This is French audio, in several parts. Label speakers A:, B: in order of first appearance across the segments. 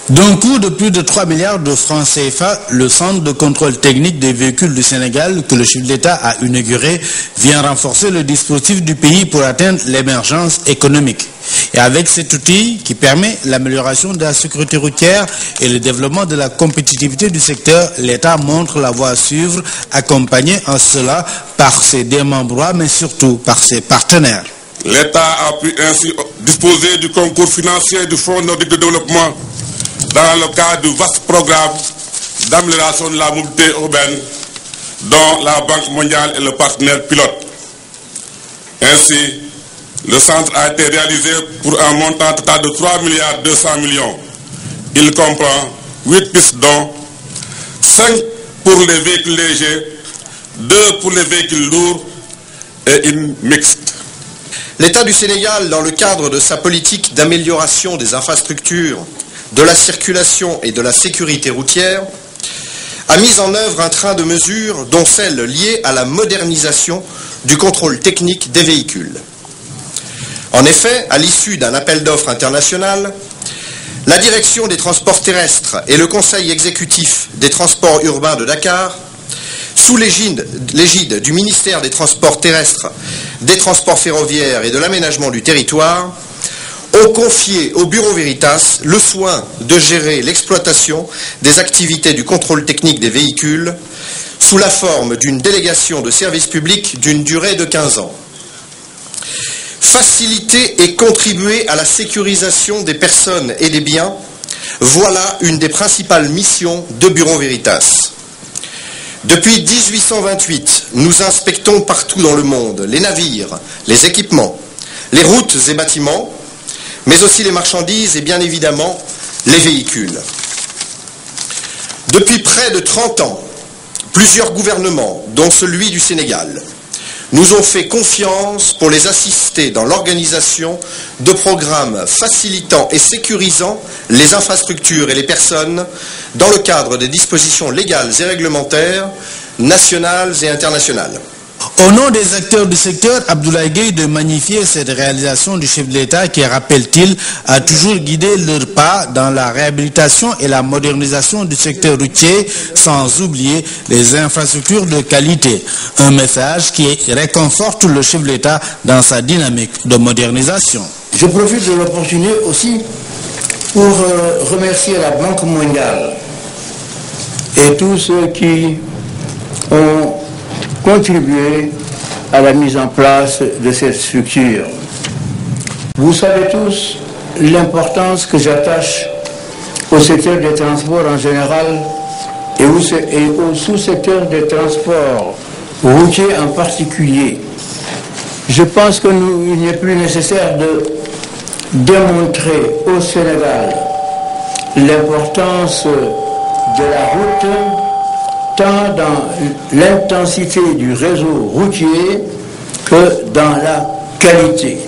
A: D'un coût de plus de 3 milliards de francs CFA, le centre de contrôle technique des véhicules du Sénégal que le chef de l'État a inauguré vient renforcer le dispositif du pays pour atteindre l'émergence économique. Et avec cet outil qui permet l'amélioration de la sécurité routière et le développement de la compétitivité du secteur, l'État montre la voie à suivre, accompagné en cela par ses démembrements, mais surtout par ses partenaires.
B: L'État a pu ainsi disposer du concours financier du Fonds nordique de développement dans le cadre du vaste programme d'amélioration de la mobilité urbaine dont la Banque mondiale est le partenaire pilote. Ainsi, le centre a été réalisé pour un montant total de 3 milliards 200 millions. Il comprend 8 pistes dont 5 pour les véhicules légers, 2 pour les véhicules lourds et une mixte.
C: L'État du Sénégal, dans le cadre de sa politique d'amélioration des infrastructures, de la circulation et de la sécurité routière, a mis en œuvre un train de mesures, dont celle liée à la modernisation du contrôle technique des véhicules. En effet, à l'issue d'un appel d'offres international, la Direction des transports terrestres et le Conseil exécutif des transports urbains de Dakar, sous l'égide du ministère des Transports terrestres, des Transports ferroviaires et de l'aménagement du territoire, ont confié au Bureau Veritas le soin de gérer l'exploitation des activités du contrôle technique des véhicules sous la forme d'une délégation de service public d'une durée de 15 ans. Faciliter et contribuer à la sécurisation des personnes et des biens, voilà une des principales missions de Bureau Veritas. Depuis 1828, nous inspectons partout dans le monde les navires, les équipements, les routes et bâtiments, mais aussi les marchandises et bien évidemment les véhicules. Depuis près de 30 ans, plusieurs gouvernements, dont celui du Sénégal, nous ont fait confiance pour les assister dans l'organisation de programmes facilitant et sécurisant les infrastructures et les personnes dans le cadre des dispositions légales et réglementaires nationales et internationales.
A: Au nom des acteurs du secteur, Abdoulaye Gueye de magnifier cette réalisation du chef de l'État qui, rappelle-t-il, a toujours guidé leur pas dans la réhabilitation et la modernisation du secteur routier, sans oublier les infrastructures de qualité. Un message qui réconforte le chef de l'État dans sa dynamique de modernisation.
D: Je profite de l'opportunité aussi pour remercier la Banque mondiale et tous ceux qui ont contribuer à la mise en place de cette structure. Vous savez tous l'importance que j'attache au secteur des transports en général et au sous-secteur des transports routiers en particulier. Je pense qu'il n'est plus nécessaire de démontrer au Sénégal l'importance de la route tant dans l'intensité du réseau routier que dans la qualité,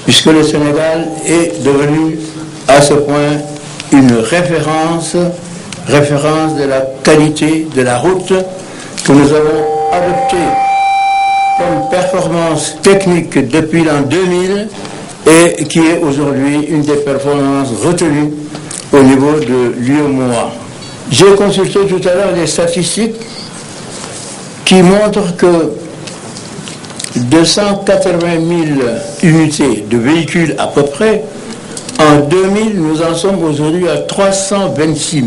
D: puisque le Sénégal est devenu à ce point une référence de la qualité de la route que nous avons adoptée comme performance technique depuis l'an 2000 et qui est aujourd'hui une des performances retenues au niveau de l'UEMOA. J'ai consulté tout à l'heure les statistiques qui montrent que 280 000 unités de véhicules à peu près, en 2000, nous en sommes aujourd'hui à 326 000.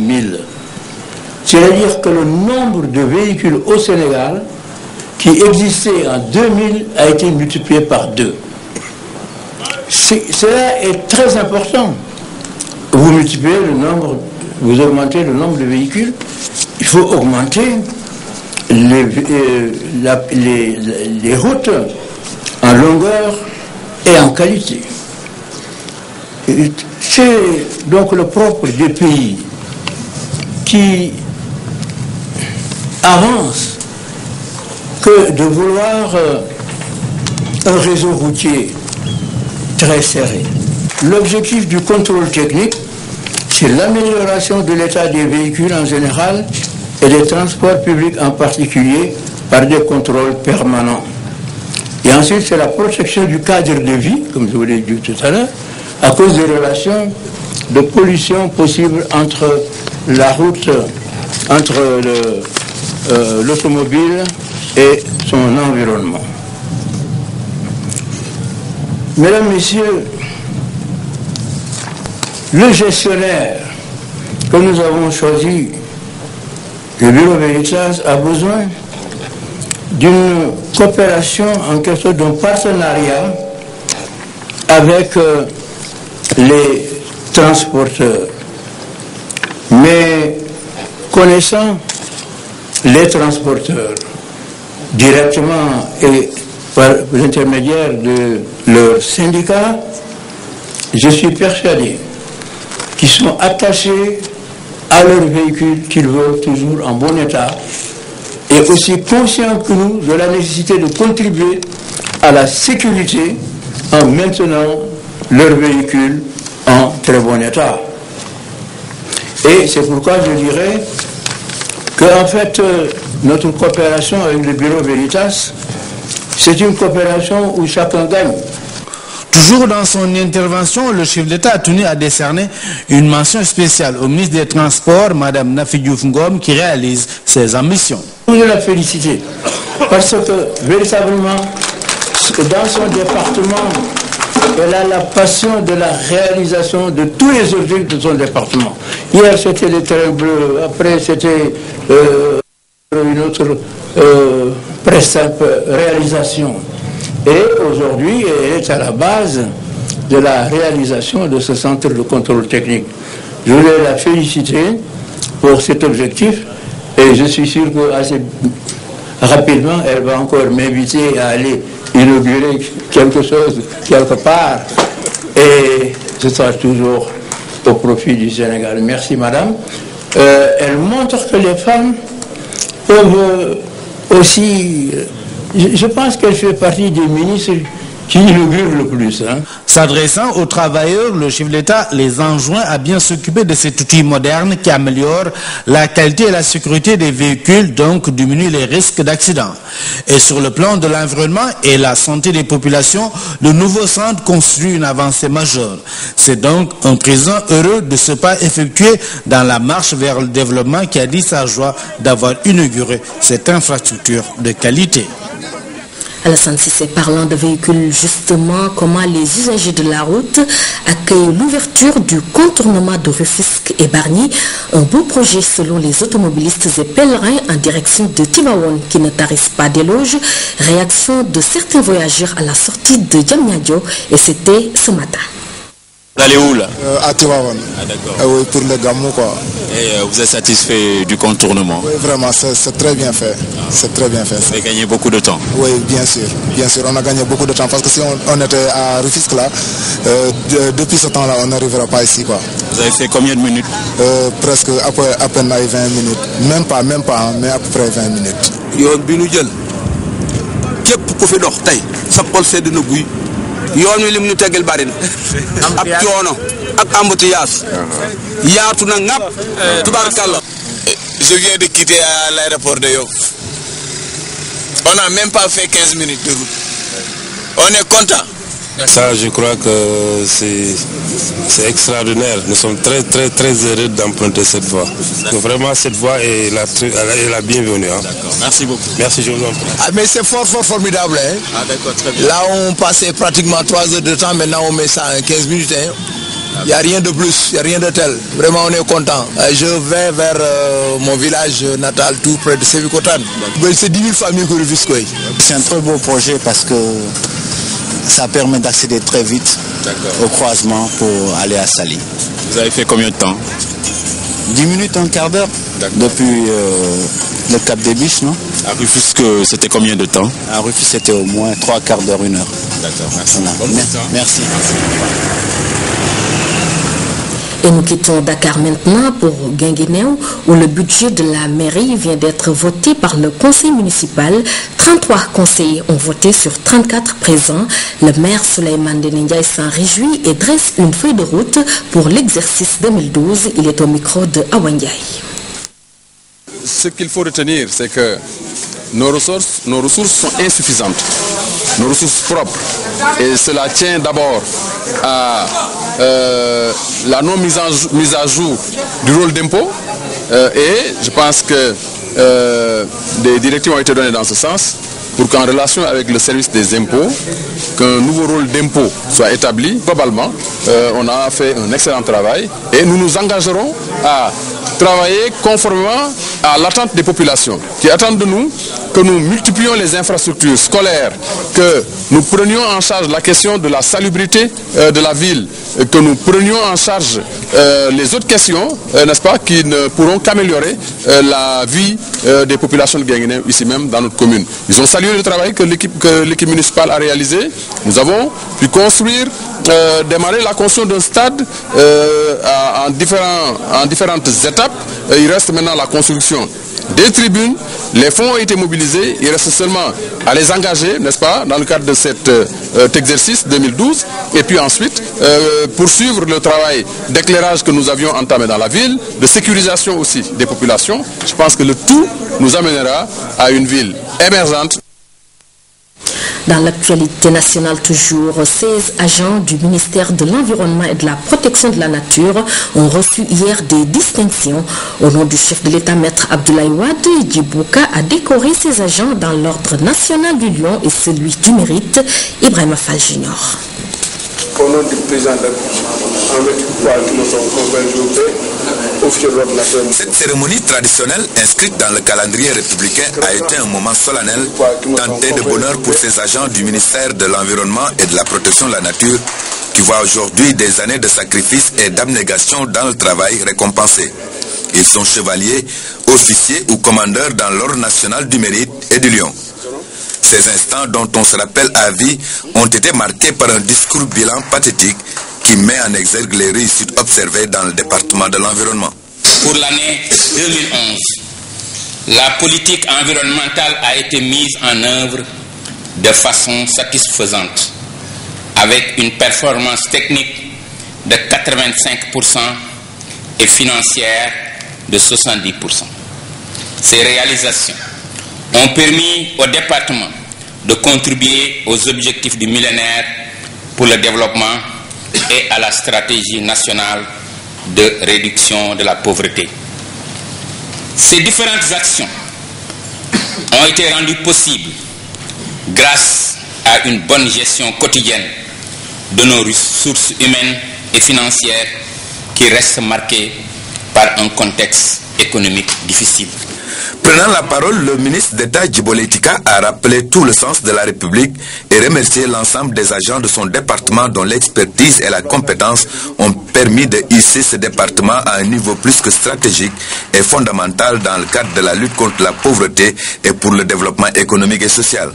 D: C'est-à-dire que le nombre de véhicules au Sénégal qui existait en 2000 a été multiplié par 2. Cela est très important. Vous multipliez le nombre, vous augmentez le nombre de véhicules, il faut augmenter les routes en longueur et en qualité. C'est donc le propre des pays qui avancent que de vouloir un réseau routier très serré. L'objectif du contrôle technique, c'est l'amélioration de l'état des véhicules en général et des transports publics en particulier par des contrôles permanents. Et ensuite, c'est la protection du cadre de vie, comme je vous l'ai dit tout à l'heure, à cause des relations de pollution possible entre la route, entre l'automobile et son environnement. Mesdames, Messieurs, le gestionnaire que nous avons choisi, le Bureau Veritas, a besoin d'une coopération, en quelque sorte d'un partenariat avec les transporteurs. Mais connaissant les transporteurs directement et par l'intermédiaire de leurs syndicats, je suis persuadé qu'ils sont attachés à leur véhicule qu'ils veulent toujours en bon état et aussi conscients que nous de la nécessité de contribuer à la sécurité en maintenant leur véhicule en très bon état. Et c'est pourquoi je dirais qu'en fait, notre coopération avec le Bureau Veritas, c'est une coopération où chacun gagne.
A: Toujours dans son intervention, le chef d'État a tenu à décerner une mention spéciale au ministre des Transports, Mme Nafi Diouf Ngom, qui réalise ses ambitions.
D: Je voulais la féliciter parce que véritablement, dans son département, elle a la passion de la réalisation de tous les objectifs de son département. Hier, c'était les trains bleus, après, c'était une autre réalisation. Et aujourd'hui, elle est à la base de la réalisation de ce centre de contrôle technique. Je voulais la féliciter pour cet objectif et je suis sûr que assez rapidement, elle va encore m'inviter à aller inaugurer quelque chose quelque part et ce sera toujours au profit du Sénégal. Merci madame. Elle montre que les femmes peuvent aussi... Je pense qu'elle fait partie des ministres qui inaugurent le plus.
A: S'adressant aux travailleurs, le chef de l'État les enjoint à bien s'occuper de cet outil moderne qui améliore la qualité et la sécurité des véhicules, donc diminue les risques d'accident. Et sur le plan de l'environnement et la santé des populations, le nouveau centre constitue une avancée majeure. C'est donc un président heureux de ce pas effectué dans la marche vers le développement qui a dit sa joie d'avoir inauguré cette infrastructure de qualité.
E: Alassane Cissé, parlant de véhicules, justement, comment les usagers de la route accueillent l'ouverture du contournement de Rufisque et Bargny, un beau projet selon les automobilistes et pèlerins en direction de Tivaouane qui ne tarissent pas d'éloges. Réaction de certains voyageurs à la sortie de Diamniadio et c'était ce matin.
F: Vous allez où là?
G: À Tivaouane.
F: Ah d'accord.
G: Oui, pour le Gamou quoi.
F: Et vous êtes satisfait du contournement?
G: Oui, vraiment, c'est très bien fait. C'est très bien fait.
F: Vous avez gagné beaucoup de temps?
G: Oui, bien sûr. Bien sûr, on a gagné beaucoup de temps parce que si on était à Rufisque là, depuis ce temps-là, on n'arrivera pas ici quoi.
F: Vous avez fait combien de minutes?
G: Presque à peine 20 minutes. Même pas, mais à peu près 20 minutes.
H: yoon bi nu jël képp ku fi dox tey sa xol sedd na guy yoon wi lim nu tegal bari na ab coono ak embouteillage yaatu na ngap tubaarkàlla.
I: Je viens de quitter à l'aéroport de Yoff. On n'a même pas fait 15 minutes de route. On est content.
J: Ça, je crois que c'est extraordinaire. Nous sommes très heureux d'emprunter cette voie. Donc vraiment, cette voie est la bienvenue. Hein.
F: D'accord, merci beaucoup.
J: Merci, je vous en prie.
I: Ah, mais c'est fort formidable. Hein?
F: Ah d'accord, très bien.
I: Là, on passait pratiquement 3 heures de temps. Maintenant, on met ça en 15 minutes. Hein? Il n'y a rien de plus, il n'y a rien de tel. Vraiment, on est content. Je vais vers mon village natal, tout près de Sévicotane. C'est 10 000 familles que je vis.
K: C'est un très beau projet parce que ça permet d'accéder très vite au croisement pour aller à Saly.
F: Vous avez fait combien de temps?
K: 10 minutes, un quart d'heure depuis le Cap des Biches, non?
F: À Rufisque, c'était combien de temps?
K: À Rufisque, c'était au moins 3 quarts d'heure, 1 heure.
F: D'accord, merci.
K: Voilà. Merci.
E: Et nous quittons Dakar maintenant pour Guinguinéo où le budget de la mairie vient d'être voté par le conseil municipal. 33 conseillers ont voté sur 34 présents. Le maire Souleymane Ndiaye s'en réjouit et dresse une feuille de route pour l'exercice 2012. Il est au micro de Awa Ndiaye.
L: Ce qu'il faut retenir, c'est que nos ressources sont insuffisantes, nos ressources propres. Et cela tient d'abord à la non mise à jour du rôle d'impôt. Et je pense que des directives ont été données dans ce sens pour qu'en relation avec le service des impôts, qu'un nouveau rôle d'impôt soit établi. Globalement, on a fait un excellent travail et nous nous engagerons à travailler conformément à l'attente des populations qui attendent de nous que nous multiplions les infrastructures scolaires, que nous prenions en charge la question de la salubrité de la ville, que nous prenions en charge les autres questions, n'est-ce pas, qui ne pourront qu'améliorer la vie des populations de Guinguinéo ici même dans notre commune. Ils ont salué le travail que l'équipe municipale a réalisé. Nous avons pu construire, démarrer la construction d'un stade en différentes étapes. Il reste maintenant la construction des tribunes. Les fonds ont été mobilisés. Il reste seulement à les engager, n'est-ce pas, dans le cadre de cet exercice 2012. Et puis ensuite, poursuivre le travail d'éclairage que nous avions entamé dans la ville, de sécurisation aussi des populations. Je pense que le tout nous amènera à une ville émergente.
E: Dans l'actualité nationale toujours, 16 agents du ministère de l'Environnement et de la Protection de la Nature ont reçu hier des distinctions. Au nom du chef de l'État, Maître Abdoulaye Wade, Djibouka a décoré ses agents dans l'ordre national du Lion et celui du Mérite, Ibrahima Fall Junior.
M: Au nom du président de la République, nous sommes convaincus.
N: Cette cérémonie traditionnelle inscrite dans le calendrier républicain a été un moment solennel, tenté de bonheur pour ces agents du ministère de l'Environnement et de la Protection de la Nature qui voient aujourd'hui des années de sacrifice et d'abnégation dans le travail récompensé. Ils sont chevaliers, officiers ou commandeurs dans l'ordre national du Mérite et du Lion. Ces instants dont on se rappelle à vie ont été marqués par un discours bilan pathétique qui met en exergue les réussites observées dans le département de l'environnement.
O: Pour l'année 2011, la politique environnementale a été mise en œuvre de façon satisfaisante, avec une performance technique de 85% et financière de 70%. Ces réalisations ont permis au département de contribuer aux objectifs du millénaire pour le développement et à la stratégie nationale de réduction de la pauvreté. Ces différentes actions ont été rendues possibles grâce à une bonne gestion quotidienne de nos ressources humaines et financières qui restent marquées par un contexte économique difficile.
N: Prenant la parole, le ministre d'État Djibo Tika a rappelé tout le sens de la République et remercié l'ensemble des agents de son département dont l'expertise et la compétence ont permis de hisser ce département à un niveau plus que stratégique et fondamental dans le cadre de la lutte contre la pauvreté et pour le développement économique et social.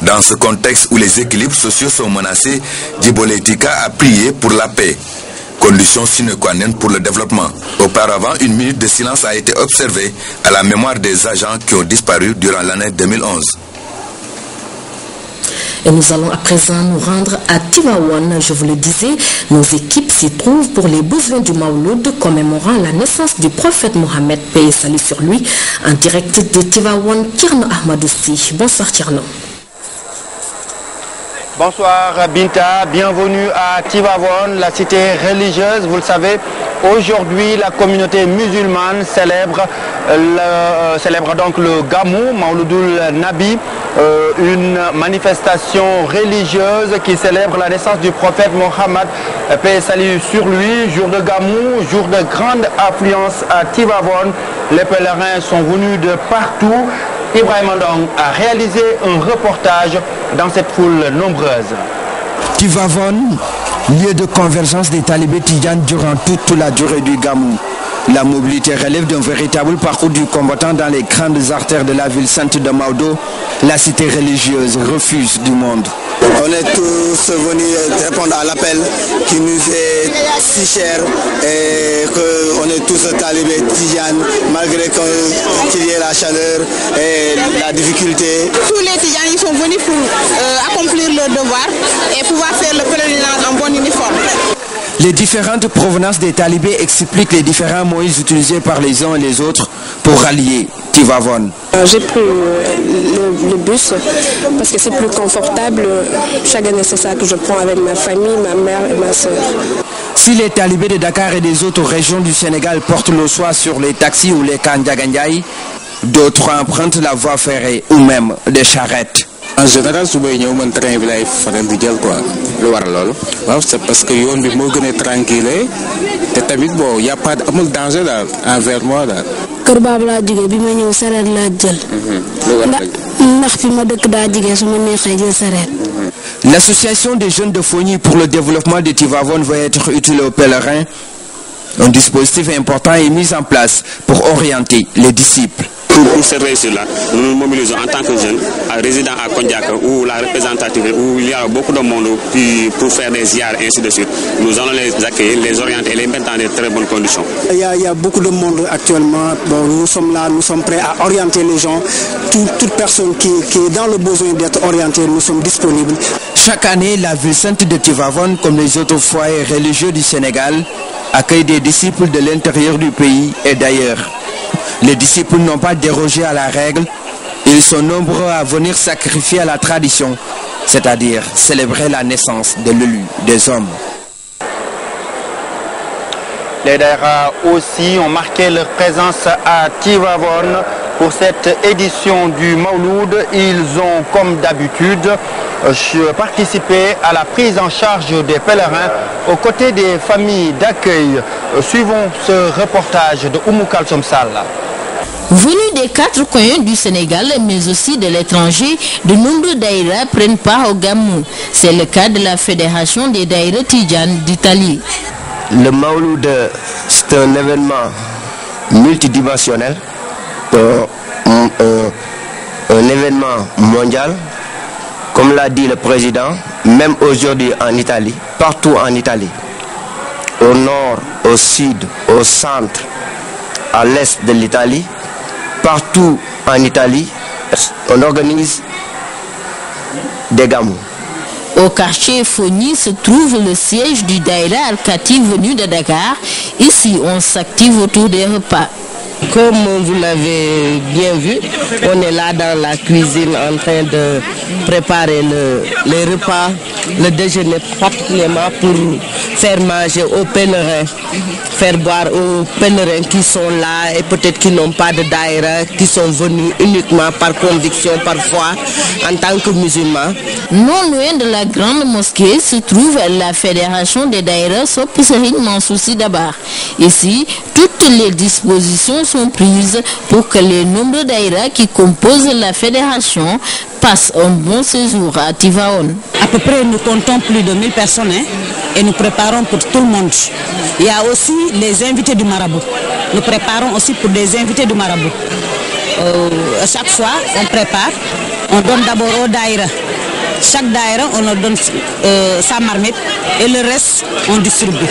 N: Dans ce contexte où les équilibres sociaux sont menacés, Djibo Tika a prié pour la paix, condition sine qua non pour le développement. Auparavant, une minute de silence a été observée à la mémoire des agents qui ont disparu durant l'année 2011.
E: Et nous allons à présent nous rendre à Tivaouane. Je vous le disais, nos équipes s'y trouvent pour les besoins du Mawlud commémorant la naissance du prophète Mohammed, paix et salut sur lui. En direct de Tivaouane, Tierno Ahmadoussi. Bonsoir Tierno.
P: Bonsoir Binta, bienvenue à Tivaouane, la cité religieuse. Vous le savez, aujourd'hui la communauté musulmane célèbre donc le Gamou, Mawludul Nabi, une manifestation religieuse qui célèbre la naissance du prophète Mohammed, paix et salut sur lui. Jour de Gamou, jour de grande affluence à Tivaouane. Les pèlerins sont venus de partout. Ibrahim Ndong a réalisé un reportage dans cette foule nombreuse.
Q: Tivaouane, lieu de convergence des talibés tidjanes durant toute la durée du Gamou. La mobilité relève d'un véritable parcours du combattant dans les grandes artères de la ville sainte de Maodo, la cité religieuse refuge du monde.
R: On est tous venus répondre à l'appel qui nous est si cher et qu'on est tous talibés tidjanes malgré qu'il y ait la chaleur et la difficulté.
S: Tous les tidjanes ils sont venus pour accomplir leur devoir et pouvoir faire le pèlerinage en bon uniforme.
Q: Les différentes provenances des talibés expliquent les différents moyens utilisés par les uns et les autres pour rallier Tivavone.
S: J'ai pris le bus parce que c'est plus confortable. Chaque année, c'est ça que je prends avec ma famille, ma mère et ma soeur.
Q: Si les talibés de Dakar et des autres régions du Sénégal portent le choix sur les taxis ou les Kandiagandiaï, d'autres empruntent la voie ferrée ou même des charrettes.
F: En général, su may ñëw man train bi lay faral di jël quoi. Lu war loolu. Waaw c'est parce que yoon bi moo gën a tranquille te tamit bon y a pas amul danger daal envers moi daal.
S: Kër Baab laa jógee bi ma ñëw sareet laa jël. Ndax fi ma dëkk daa jigee su ma neexee jël sareet.
Q: L'association des jeunes de Fogny pour le développement de Tivavone va être utile aux pèlerins. Un dispositif important est mis en place pour orienter les disciples.
T: Pour cette réussite-là, nous nous mobilisons en tant que jeunes, résidents à Kondiaka, où la représentativité, où il y a beaucoup de monde pour faire des ziars et ainsi de suite. Nous allons les accueillir, les orienter et les mettre dans de très bonnes conditions.
U: Il y a beaucoup de monde actuellement. Bon, nous sommes là, nous sommes prêts à orienter les gens. Toute personne qui est dans le besoin d'être orientée, nous sommes disponibles.
Q: Chaque année, la ville sainte de Tivavone, comme les autres foyers religieux du Sénégal, accueille des disciples de l'intérieur du pays et d'ailleurs. Les disciples n'ont pas dérogé à la règle, ils sont nombreux à venir sacrifier à la tradition, c'est-à-dire célébrer la naissance de l'élu des hommes.
P: Les Daïra aussi ont marqué leur présence à Tivavone pour cette édition du Mawloud. Ils ont, comme d'habitude, participé à la prise en charge des pèlerins aux côtés des familles d'accueil. Suivons ce reportage de Oumou Kalsom Sall.
V: Venus des 4 coins du Sénégal, mais aussi de l'étranger, de nombreux daïras prennent part au Gamou. C'est le cas de la Fédération des daïras Tidjane d'Italie.
W: Le Mawloud, c'est un événement multidimensionnel, un événement mondial. Comme l'a dit le président, même aujourd'hui en Italie, partout en Italie, au nord, au sud, au centre, à l'est de l'Italie, partout en Italie, on organise des gamous.
V: Au quartier Fogny se trouve le siège du Daïra Al-Khati venu de Dakar. Ici, on s'active autour des repas.
X: Comme vous l'avez bien vu, on est là dans la cuisine en train de préparer les repas, le déjeuner particulièrement pour faire manger aux pèlerins, faire boire aux pèlerins qui sont là et peut-être qui n'ont pas de daïra, qui sont venus uniquement par conviction parfois en tant que musulmans.
V: Non loin de la grande mosquée se trouve la Fédération des daïras Sop Serigne Mansour Sy Dabakh. Ici, toutes les dispositions sont prises pour que les nombreux daïras qui composent la fédération passent un bon séjour à Tivavone.
Y: À peu près, nous comptons plus de 1000 personnes et nous préparons pour tout le monde. Il y a aussi les invités du marabout. Nous préparons aussi pour des invités du marabout. À chaque fois, on prépare, on donne d'abord aux daïras. Chaque daïra, on leur donne sa marmite et le reste, on distribue.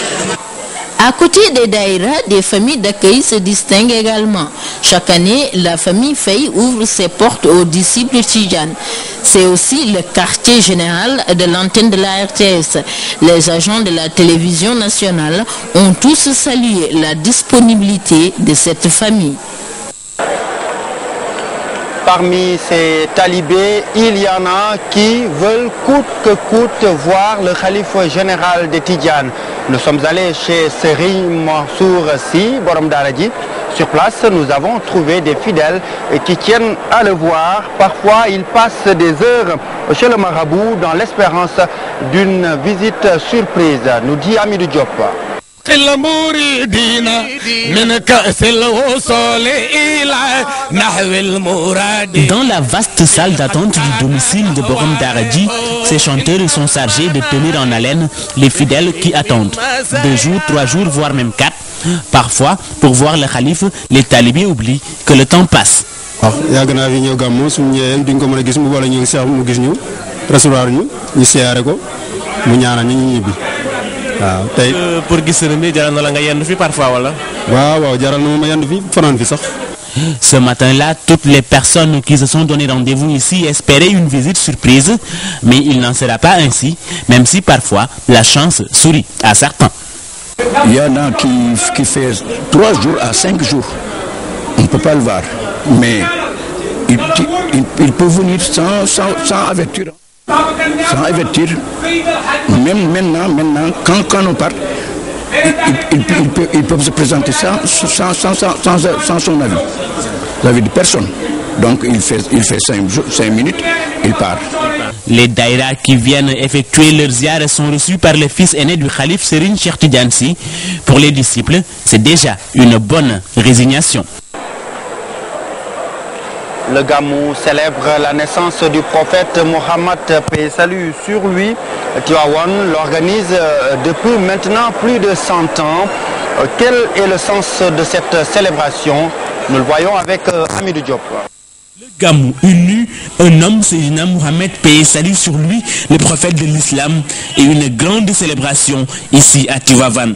V: À côté des daïras, des familles d'accueil se distinguent également. Chaque année, la famille Faye ouvre ses portes aux disciples Tidjane. C'est aussi le quartier général de l'antenne de la RTS. Les agents de la télévision nationale ont tous salué la disponibilité de cette famille.
P: Parmi ces talibés, il y en a qui veulent coûte que coûte voir le khalife général des Tidjane. Nous sommes allés chez Serigne Mansour Sy, Borom Daradji. Sur place, nous avons trouvé des fidèles qui tiennent à le voir. Parfois, ils passent des heures chez le marabout dans l'espérance d'une visite surprise, nous dit Amidou Diop.
Z: Dans la vaste salle d'attente du domicile de Borom Daradji, ces chanteurs sont chargés de tenir en haleine les fidèles qui attendent. 2 jours, 3 jours, voire même 4. Parfois, pour voir le khalife, les talibés oublient que le temps passe.
J: Pour parfois.
Z: Ce matin-là, toutes les personnes qui se sont donné rendez-vous ici espéraient une visite surprise, mais il n'en sera pas ainsi, même si parfois la chance sourit à certains.
A: Il y en a qui fait 3 jours à 5 jours. On ne peut pas le voir. Mais il peut venir sans avertir. Sans avertir. Même maintenant, quand on part, ils peuvent se présenter sans son avis. L'avis de personne. Donc il fait 5 minutes, il part.
Z: Les daïras qui viennent effectuer leurs ziyares sont reçus par le fils aîné du Khalif Serigne Cheikh Tidiane Sy. Pour les disciples, c'est déjà une bonne résignation.
P: Le Gamou célèbre la naissance du prophète Mohammed, paix et salut sur lui. Tivaouane l'organise depuis maintenant plus de 100 ans. Quel est le sens de cette célébration? Nous le voyons avec Hamidou Diop.
Z: Le Gamou uni, un homme, Sayyidina Mohammed, paix et salut sur lui, le prophète de l'islam, et une grande célébration ici à Tivaouane.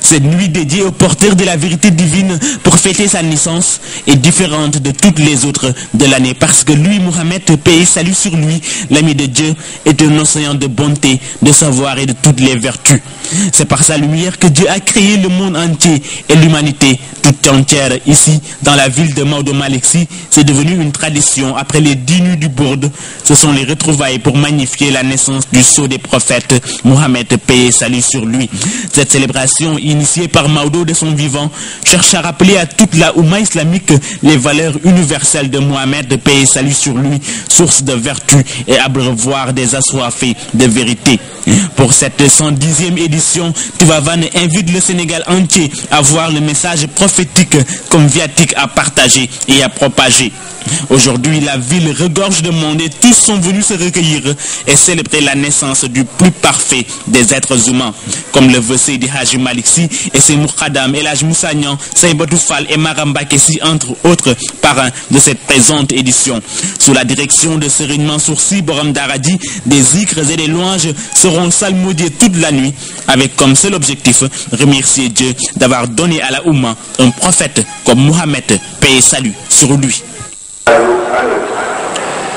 Z: Cette nuit dédiée au porteur de la vérité divine pour fêter sa naissance est différente de toutes les autres de l'année parce que lui, Mohammed, paix et salut sur lui, l'ami de Dieu, est un océan de bonté, de savoir et de toutes les vertus. C'est par sa lumière que Dieu a créé le monde entier et l'humanité toute entière. Ici, dans la ville de Maodo Malick Sy, c'est devenu une tradition. Après les 10 nuits du Bourde, ce sont les retrouvailles pour magnifier la naissance du sceau des prophètes, Mohammed, paix et salut sur lui. Cette célébration initiée par Maodo de son vivant, cherche à rappeler à toute la Oumma islamique les valeurs universelles de Mohammed, paix et salut sur lui, source de vertu et abreuvoir des assoiffés de vérité. Pour cette 110e édition, Tivaouane invite le Sénégal entier à voir le message prophétique comme viatique à partager et à propager. Aujourd'hui, la ville regorge de monde et tous sont venus se recueillir et célébrer la naissance du plus parfait des êtres humains. Comme le veut Seydi Hadji Malick Sy et ses Moukadam, El Hadj Moussa Niang, Saïbatou Fall et Maram Mbacké Sy, entre autres parrains de cette présente édition. Sous la direction de Serigne Mansour Sy Borom Daradi, des zikrs et des louanges seront salmodiés toute la nuit avec comme seul objectif remercier Dieu d'avoir donné à la Oumma un prophète comme Mohammed, paix et salut sur lui.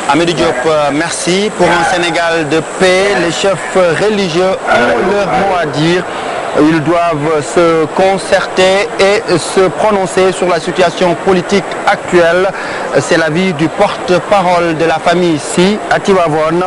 P: Hamidou Diop, merci. Pour un Sénégal de paix, les chefs religieux ont leur mot à dire. Ils doivent se concerter et se prononcer sur la situation politique actuelle. C'est l'avis du porte-parole de la famille Sy à Tivaouane.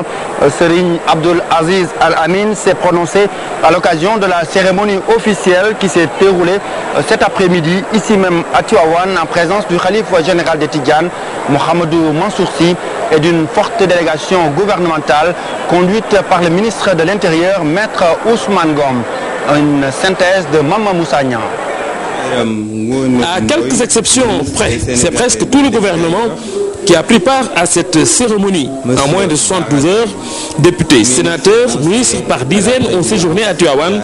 P: Serigne Abdoul Aziz Al Amin s'est prononcé à l'occasion de la cérémonie officielle qui s'est déroulée cet après-midi, ici même à Tivaouane, en présence du Khalife général des Tidjanes, Mohamedou Mansour Sy, et d'une forte délégation gouvernementale conduite par le ministre de l'Intérieur, Maître Ousmane Ngom. Une synthèse de Mama Moussa Niang.
B: À quelques exceptions près, c'est presque tout le gouvernement qui a pris part à cette cérémonie. En moins de 72 heures, députés, sénateurs, ministres par dizaines ont séjourné à Tivaouane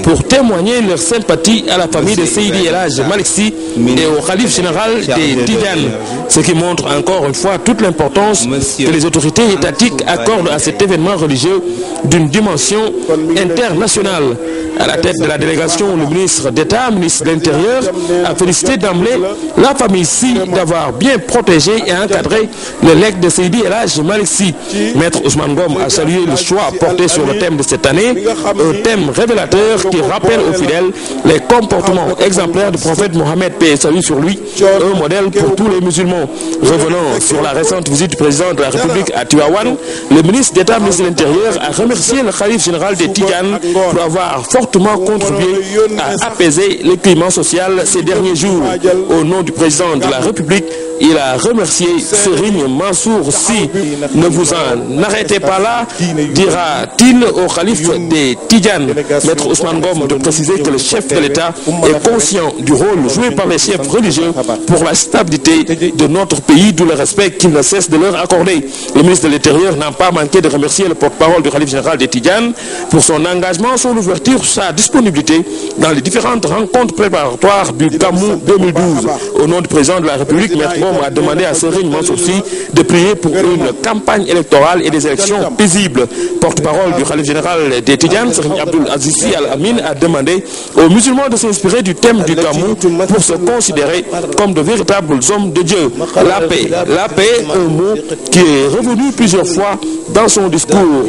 B: pour témoigner leur sympathie à la famille de Seydi El Hadj Malick Sy et au Khalife général des Tidjanes. Ce qui montre encore une fois toute l'importance que les autorités étatiques accordent à cet événement religieux d'une dimension internationale. À la tête de la délégation, le ministre d'État, ministre de l'Intérieur, a félicité d'emblée la famille Sy d'avoir bien protégé et encadré le legs de Seydi El Hadj Malick Sy. Maître Ousmane Ngom a salué le choix porté sur le thème de cette année, un thème révélateur qui rappelle aux fidèles les comportements exemplaires du prophète Mohammed, paix et salut sur lui, un modèle pour tous les musulmans. Revenant sur la récente visite du président de la République à Tivaouane, le ministre d'État, ministre de l'Intérieur, a remercié le Khalife général des Tidjanes pour avoir fortement contribué à apaiser le climat social ces derniers jours. Au nom du président de la République, il a remercié Serigne Mansour Sy. Ne vous en arrêtez pas là, dira-t-il au Khalife des Tidjanes. Maître Ousmane Ngom de préciser que le chef de l'État est conscient du rôle joué par les chefs religieux pour la stabilité de notre pays, d'où le respect qu'il ne cesse de leur accorder. Le ministre de l'Intérieur n'a pas manqué de remercier le porte-parole du Khalife général des Tidjanes pour son engagement, son ouverture, sa disponibilité dans les différentes rencontres préparatoires du Gamou 2012. Au nom du président de la République, Maître Ngom a demandé à Serigne Mansour Sy de prier pour une campagne électorale et des élections paisibles. Porte-parole du Khalife général des Tidjanes, Serigne Abdoul Aziz Sy Al Amine, a demandé aux musulmans de s'inspirer du thème du Gamou pour se considérer comme de véritables hommes de Dieu. La paix, un mot qui est revenu plusieurs fois dans son discours.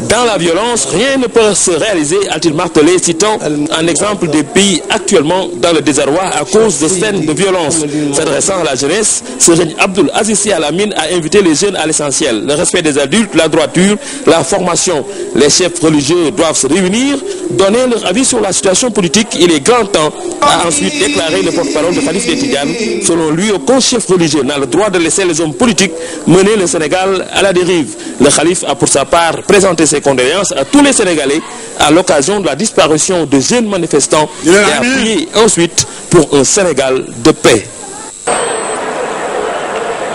B: Dans la violence, rien ne peut se réaliser, a-t-il martelé, citant un exemple des pays actuellement dans le désarroi à cause de scènes de violence. S'adressant à la jeunesse, Serigne Abdoul Aziz Sy Al Amine a invité les jeunes à l'essentiel, le respect des adultes, la droiture, la formation. Les chefs religieux doivent se réunir, donner leur avis sur la situation politique. Il est grand temps, a ensuite déclaré le porte-parole de Khalife des Tidjanes. Selon lui, aucun chef religieux n'a le droit de laisser les hommes politiques mener le Sénégal à la dérive. Le Khalife a pour sa part présenté ses condoléances à tous les Sénégalais à l'occasion de la disparition de jeunes manifestants et a prié ensuite pour un Sénégal de paix.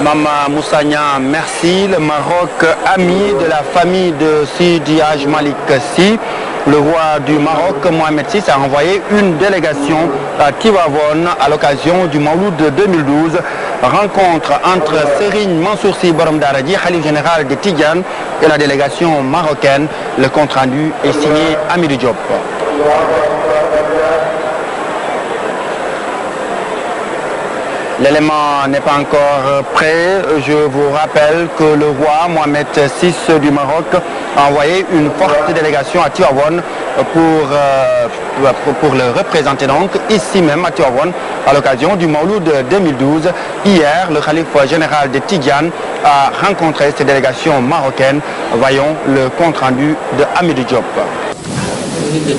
P: Mama Moussagna, merci. Le Maroc, ami de la famille de Sidi Hadj Malick Sy. Le roi du Maroc, Mohamed VI, a envoyé une délégation à Tivaouane à l'occasion du Mawlud de 2012. Rencontre entre Serigne Mansour Sy Borom Dara Ji, Khalife général des Tidjanes, et la délégation marocaine. Le compte rendu est signé Amidou Diop. L'élément n'est pas encore prêt. Je vous rappelle que le roi Mohamed VI du Maroc a envoyé une forte délégation à Tivaouane pour le représenter donc ici même à Tivaouane à l'occasion du Mawlud 2012. Hier, le khalife général de Tidjane a rencontré ces délégations marocaines. Voyons le compte rendu de Amidou Diop.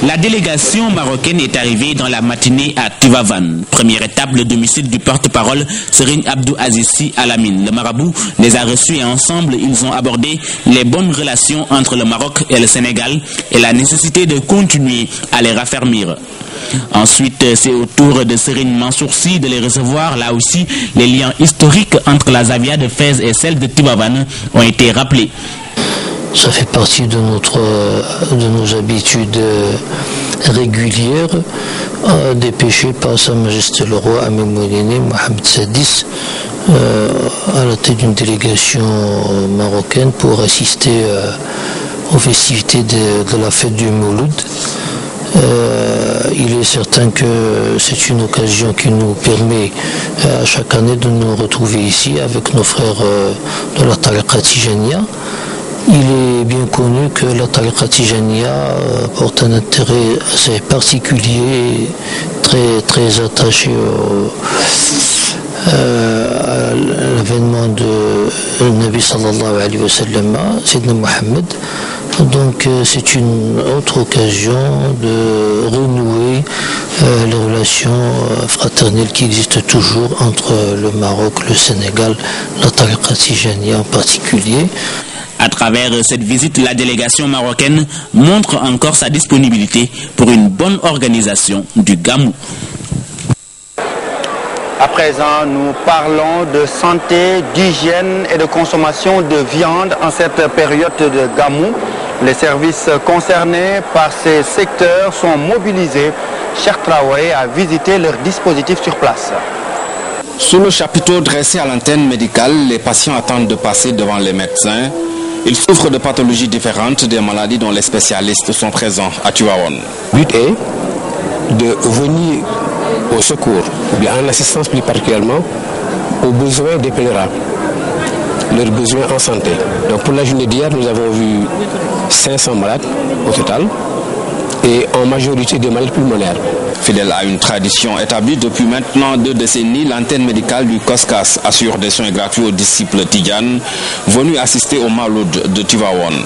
Z: La délégation marocaine est arrivée dans la matinée à Tivaouane. Première étape, le domicile du porte-parole Serigne Abdoul Aziz Sy Al Amine. Le marabout les a reçus et ensemble, ils ont abordé les bonnes relations entre le Maroc et le Sénégal et la nécessité de continuer à les raffermir. Ensuite, c'est au tour de Serigne Mansour Sy de les recevoir. Là aussi, les liens historiques entre la Zawiya de Fès et celle de Tivaouane ont été rappelés.
C: Ça fait partie de nos habitudes régulières, dépêché par Sa Majesté le Roi Amir Mouline Mohamed Sadis à la tête d'une délégation marocaine pour assister aux festivités de la fête du Mouloud. Il est certain que c'est une occasion qui nous permet chaque année de nous retrouver ici avec nos frères de la Tariqa Tijaniya. Il est bien connu que la Tariqa Tijaniya porte un intérêt assez particulier, très attaché à l'avènement de Nabi sallallahu alayhi wa sallam, Sayyidina Mohammed. Donc c'est une autre occasion de renouer les relations fraternelles qui existent toujours entre le Maroc, le Sénégal, la Tariqa Tijaniya en particulier.
Z: À travers cette visite, la délégation marocaine montre encore sa disponibilité pour une bonne organisation du Gamou.
P: À présent, nous parlons de santé, d'hygiène et de consommation de viande en cette période de Gamou. Les services concernés par ces secteurs sont mobilisés. Cheikh Traoré a visité leurs dispositifs sur place.
D: Sous le chapiteau dressé à l'antenne médicale, les patients attendent de passer devant les médecins. Ils souffrent de pathologies différentes, des maladies dont les spécialistes sont présents à Tivaouane.
G: Le but est de venir au secours, ou bien en assistance plus particulièrement, aux besoins des pèlerins, leurs besoins en santé. Donc pour la journée d'hier, nous avons vu 500 malades au total, et en majorité des maladies pulmonaires.
D: Fidèle à une tradition établie depuis maintenant 2 décennies, l'antenne médicale du COSCAS assure des soins gratuits aux disciples Tidjanes venus assister au Mawlud de Tivaouane.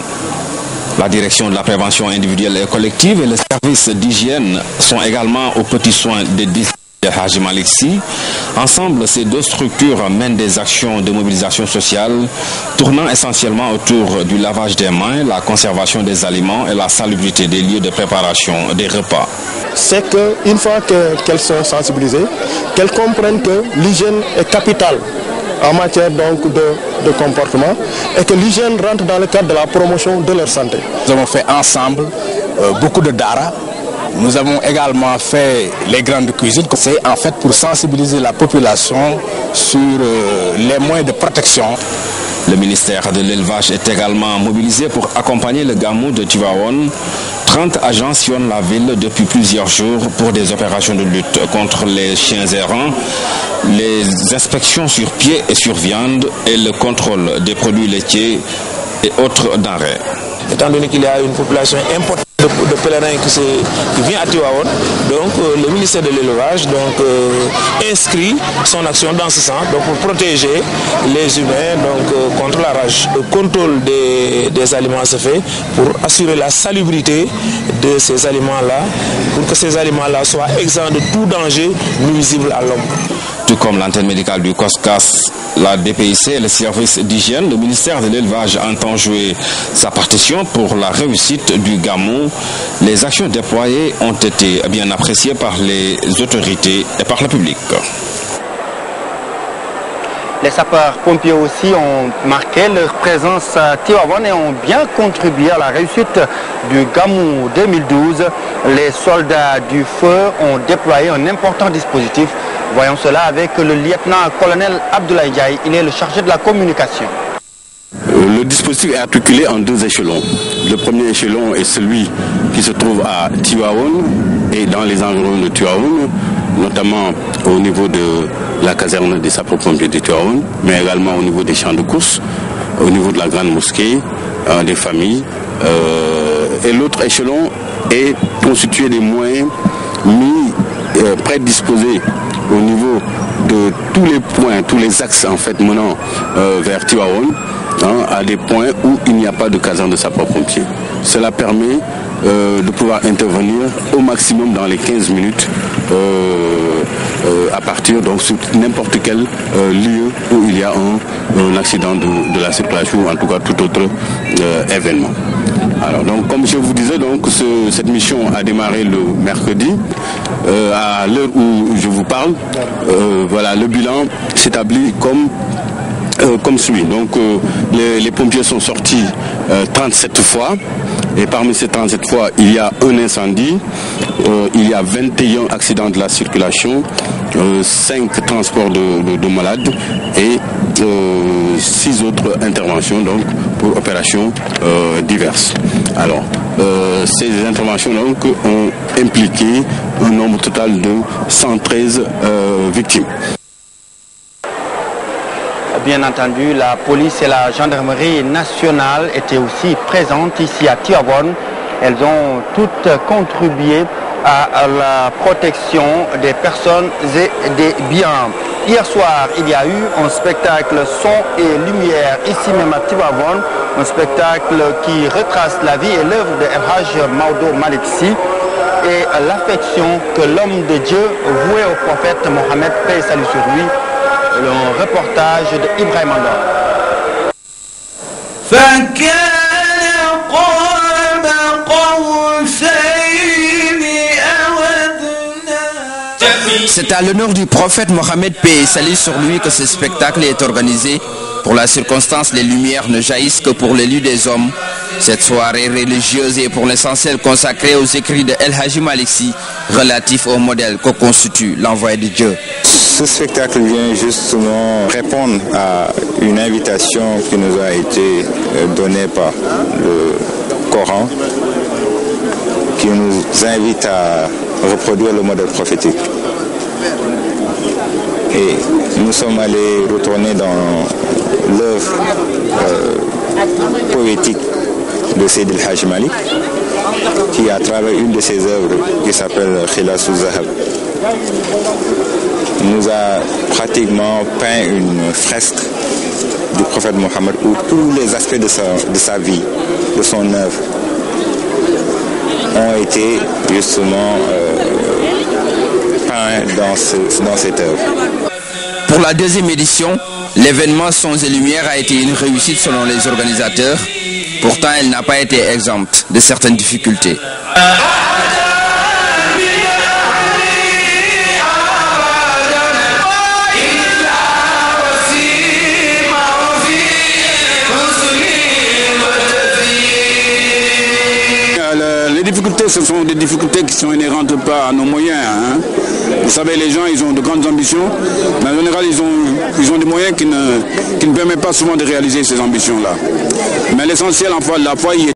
D: La direction de la prévention individuelle et collective et les services d'hygiène sont également aux petits soins des disciples de Hadj Malick Sy. Ensemble, ces deux structures mènent des actions de mobilisation sociale tournant essentiellement autour du lavage des mains, la conservation des aliments et la salubrité des lieux de préparation des repas.
H: C'est qu'une fois qu'elles sont sensibilisées, qu'elles comprennent que l'hygiène est capitale en matière donc de comportement et que l'hygiène rentre dans le cadre de la promotion de leur santé.
I: Nous avons fait ensemble beaucoup de dara Nous avons également fait les grandes cuisines. C'est en fait pour sensibiliser la population sur les moyens de protection.
D: Le ministère de l'Élevage est également mobilisé pour accompagner le Gamou de Tivaouane. 30 agents sillonnent la ville depuis plusieurs jours pour des opérations de lutte contre les chiens errants, les inspections sur pied et sur viande et le contrôle des produits laitiers et autres denrées.
K: Étant donné qu'il y a une population importante de pèlerins qui vient à Tivaouane, donc le ministère de l'Élevage inscrit son action dans ce sens pour protéger les humains contre la rage. Le contrôle des aliments se fait pour assurer la salubrité de ces aliments-là, pour que ces aliments-là soient exempts de tout danger nuisible à l'homme.
D: Tout comme l'antenne médicale du COSCAS, la DPIC et le service d'hygiène, le ministère de l'Élevage entend jouer sa partition pour la réussite du Gamou. Les actions déployées ont été bien appréciées par les autorités et par le public.
P: Les sapeurs-pompiers aussi ont marqué leur présence à Tivaouane et ont bien contribué à la réussite du Gamou 2012. Les soldats du feu ont déployé un important dispositif. Voyons cela avec le lieutenant-colonel Abdoulaye Ndiaye. Il est le chargé de la communication.
L: Le dispositif est articulé en 2 échelons. Le premier échelon est celui qui se trouve à Tivaouane et dans les environs de Tivaouane, notamment au niveau de la caserne des sapeurs-pompiers de Tivaouane, mais également au niveau des champs de course, au niveau de la grande mosquée, des familles. Et l'autre échelon est constitué des moyens mis prédisposés au niveau de tous les points, tous les axes en fait menant vers Tivaouane, à des points où il n'y a pas de caserne de sapeurs-pompiers. Cela permet de pouvoir intervenir au maximum dans les 15 minutes à partir donc sur n'importe quel lieu où il y a un accident de la circulation ou en tout cas tout autre événement. Alors donc comme je vous disais, donc cette mission a démarré le mercredi à l'heure où je vous parle. Voilà, le bilan s'établit comme suit. Donc les pompiers sont sortis 37 fois et parmi ces 37 fois il y a un incendie, il y a 21 accidents de la circulation, 5 transports de malades et 6 autres interventions donc pour opérations diverses. Alors ces interventions donc ont impliqué un nombre total de 113 victimes.
P: Bien entendu, la police et la gendarmerie nationale étaient aussi présentes ici à Tivaouane. Elles ont toutes contribué à la protection des personnes et des biens. Hier soir, il y a eu un spectacle son et lumière ici même à Tivaouane, un spectacle qui retrace la vie et l'œuvre de El Hadj Maodo Malick Sy et l'affection que l'homme de Dieu vouait au prophète Mohammed, paix et salut sur lui. Le reportage de Ibrahim Andor.
Q: C'est à l'honneur du prophète Mohammed, paix et salut sur lui, que ce spectacle est organisé. Pour la circonstance, les lumières ne jaillissent que pour l'élu des hommes. Cette soirée religieuse est pour l'essentiel consacrée aux écrits de El Hadji Malick Sy, relatifs au modèle que constitue l'envoyé de Dieu.
M: Ce spectacle vient justement répondre à une invitation qui nous a été donnée par le Coran, qui nous invite à reproduire le modèle prophétique. Et nous sommes allés retourner dans l'œuvre poétique de Seydi El Hadji Malick, qui à travers une de ses œuvres qui s'appelle Khilasu Zahab nous a pratiquement peint une fresque du prophète Mohammed où tous les aspects de sa vie, de son œuvre ont été justement peints dans cette œuvre.
Q: Pour la deuxième édition, l'événement Sons et Lumières a été une réussite selon les organisateurs. Pourtant, elle n'a pas été exempte de certaines difficultés.
L: Les
E: difficultés, ce sont des difficultés qui sont inhérentes pas à nos moyens. Hein. Vous savez, les gens, ils ont de grandes ambitions, mais en général, ils ont des moyens qui ne permettent pas souvent de réaliser ces ambitions-là. Mais l'essentiel, la foi y